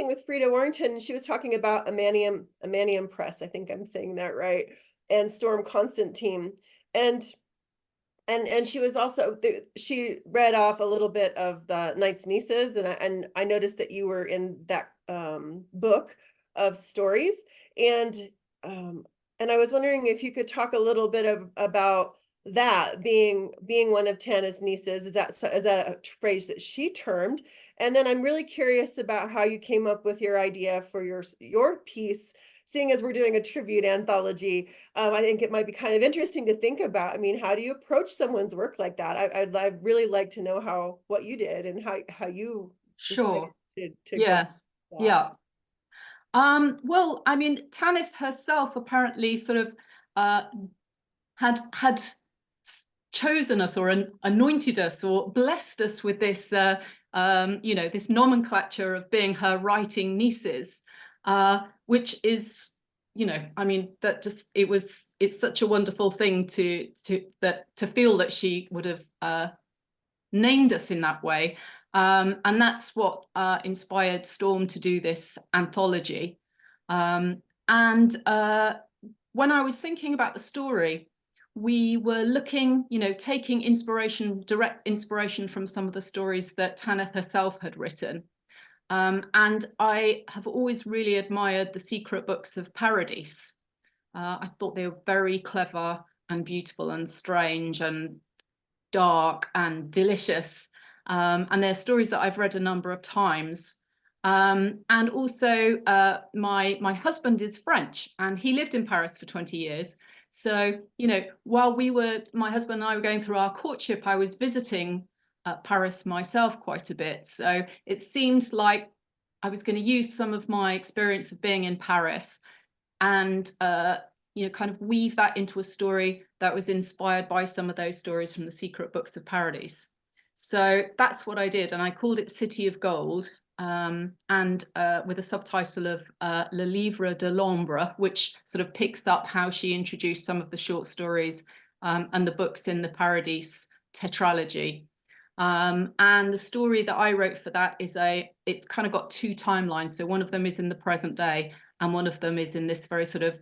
with Frida Warrington, and she was talking about Imanium Press. I think I'm saying that right. And Storm Constantine. And she was also, she read off a little bit of the Knight's Nieces, and I noticed that you were in that book of stories, and I was wondering if you could talk a little bit about that being one of Tanith's nieces. Is that a phrase that she termed? And then I'm really curious about how you came up with your idea for your piece. Seeing as we're doing a tribute anthology, I think it might be kind of interesting to think about. I mean, how do you approach someone's work like that? I'd really like to know what you did and how you Sure. decided to go. Yes. Yeah. Well, I mean, Tanith herself apparently sort of had chosen us or anointed us or blessed us with this, this nomenclature of being her writing nieces. Which is, I mean, that just it's such a wonderful thing to feel that she would have named us in that way, and that's what inspired Storm to do this anthology. And when I was thinking about the story, we were looking, taking direct inspiration from some of the stories that Tanith herself had written. And I have always really admired the secret books of Paradise. I thought they were very clever and beautiful and strange and dark and delicious. And they're stories that I've read a number of times. And also my husband is French and he lived in Paris for 20 years. So, while my husband and I were going through our courtship, I was visiting Paris myself quite a bit. So it seemed like I was going to use some of my experience of being in Paris and, kind of weave that into a story that was inspired by some of those stories from the secret books of Paradise. So that's what I did. And I called it City of Gold, and with a subtitle of Le Livre de l'Ombre, which sort of picks up how she introduced some of the short stories and the books in the Paradise tetralogy. And the story that I wrote for that it's kind of got two timelines. So one of them is in the present day, and one of them is in this very sort of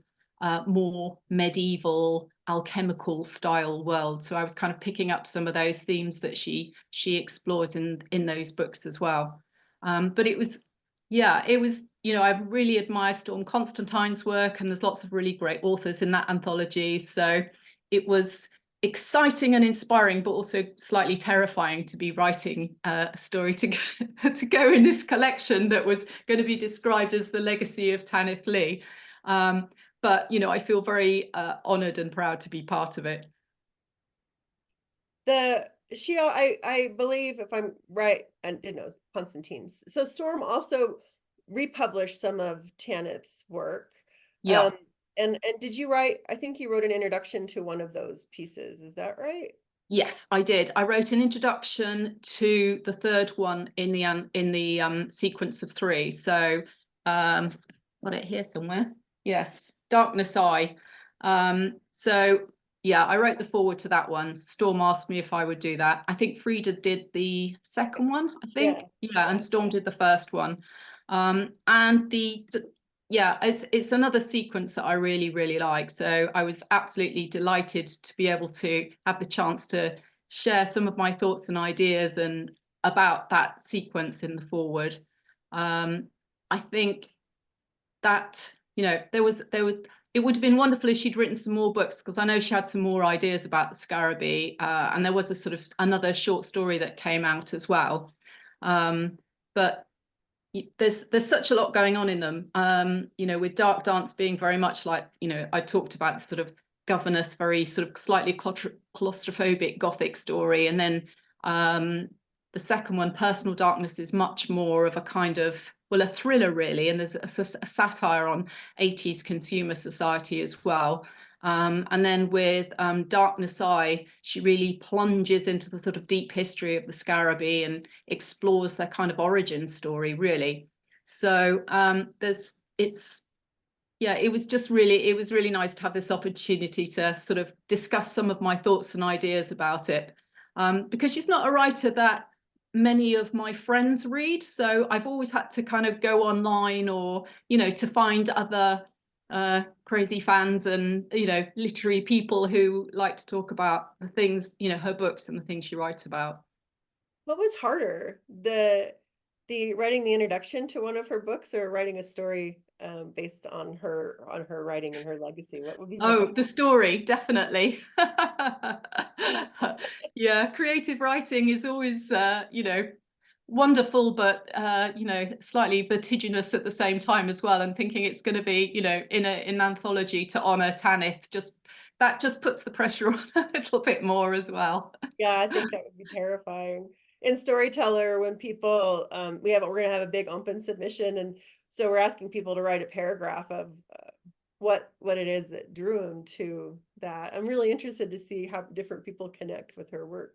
more medieval alchemical style world. So I was kind of picking up some of those themes that she explores in those books as well. But it was, I really admire Storm Constantine's work, and there's lots of really great authors in that anthology. So it was exciting and inspiring, but also slightly terrifying to be writing a story to go in this collection that was going to be described as the legacy of Tanith Lee. But I feel very honoured and proud to be part of it. I believe, if I'm right, and Constantine's. So Storm also republished some of Tanith's work. Yeah. And did you write? I think you wrote an introduction to one of those pieces. Is that right? Yes, I did. I wrote an introduction to the third one in the sequence of three. So, got it here somewhere. Yes, Darkness Eye. So yeah, I wrote the foreword to that one. Storm asked me if I would do that. I think Frida did the second one, I think. Yeah, and Storm did the first one. And it's another sequence that I really, really like. So I was absolutely delighted to be able to have the chance to share some of my thoughts and ideas and about that sequence in the foreword. I think that, it would have been wonderful if she'd written some more books, because I know she had some more ideas about the Scarabee, and there was a sort of another short story that came out as well. But there's such a lot going on in them, with Dark Dance being very much like, I talked about the sort of governess, very sort of slightly claustrophobic Gothic story. And then the second one, Personal Darkness, is much more of a kind of, well, a thriller really. And there's a satire on 80s consumer society as well. And then with Darkness Eye, she really plunges into the sort of deep history of the Scarabee and explores their kind of origin story, really. So it was really nice to have this opportunity to sort of discuss some of my thoughts and ideas about it, because she's not a writer that many of my friends read. So I've always had to kind of go online or, you know, to find other crazy fans and, you know, literary people who like to talk about the things, you know, her books and the things she writes about. What was harder, the writing the introduction to one of her books, or writing a story based on her writing and her legacy? What would be more Oh, difficult? the story, definitely. Yeah, creative writing is always, you know, wonderful, but you know, slightly vertiginous at the same time as well. And thinking it's going to be, you know, in an anthology to honor Tanith, just puts the pressure on a little bit more as well. Yeah, I think that would be terrifying. In Storyteller, when people, we're gonna have a big open submission, and so we're asking people to write a paragraph of what it is that drew them to that. I'm really interested to see how different people connect with her work.